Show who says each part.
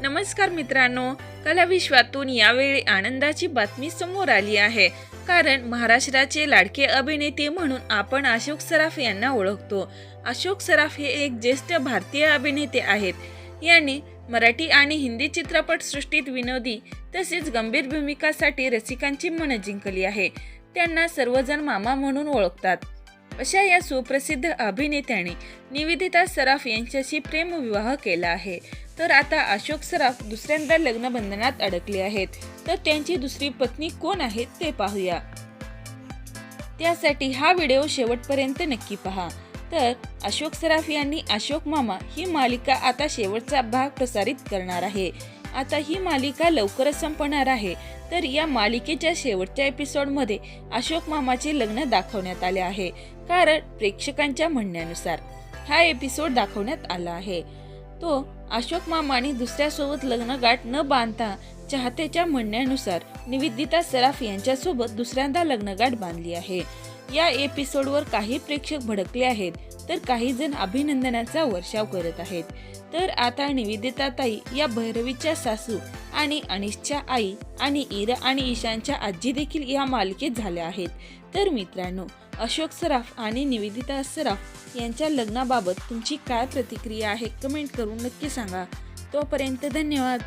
Speaker 1: नमस्कार मित्रांनो, कलाविश्वातून यावेळी आनंदाची बातमी समोर आली आहे. कारण महाराष्ट्राचे लाडके अभिनेते म्हणून आपण अशोक सराफ यांना ओळखतो. अशोक सराफ हे एक ज्येष्ठ भारतीय अभिनेते आहेत. यांनी मराठी आणि हिंदी चित्रपटसृष्टीत विनोदी तसेच गंभीर भूमिकांसाठी रसिकांची मनं जिंकली आहे. त्यांना सर्वजण मामा म्हणून ओळखतात. अशा या सुप्रसिद्ध अभिनेत्याने निवेदिता सराफ यांच्याशी प्रेमविवाह केला आहे. तर आता अशोक सराफ दुसऱ्यांदा लग्नबंधनात अडकले आहेत. तर त्यांची दुसरी पत्नी कोण आहे ते पाहूया. त्यासाठी हा व्हिडिओ शेवटपर्यंत नक्की पहा. तर अशोक सराफ यांनी अशोक मामा ही मालिका आता शेवटचा भाग प्रसारित करणार आहे. आता ही मालिका लवकरच संपणार आहे. तर या मालिकेच्या शेवटच्या एपिसोडमध्ये अशोक मामाचे लग्न दाखवण्यात आले आहे. कारण प्रेक्षकांच्या म्हणण्यानुसार हा एपिसोड दाखवण्यात आला आहे. तो अशोक मामाने दुसऱ्यासोबत लग्नगाठ न बांधता चाहत्याच्या म्हणण्यानुसार निवेदिता सराफ यांच्यासोबत दुसऱ्यांदा लग्नगाठ बांधली आहे. या एपिसोडवर काही प्रेक्षक भडकले आहेत, तर काही जण अभिनंदनाचा वर्षाव करत आहेत. तर आता निवेदिता ताई या भैरवीच्या सासू आणि अनिशच्या आई आणि इरा आणि ईशानच्या आजी देखील या मालिकेत झाल्या आहेत. तर मित्रांनो, अशोक सराफ आणि निवेदिता सराफ यांच्या लग्नाबाबत तुमची काय प्रतिक्रिया आहे कमेंट करून नक्की सांगा. तोपर्यंत धन्यवाद.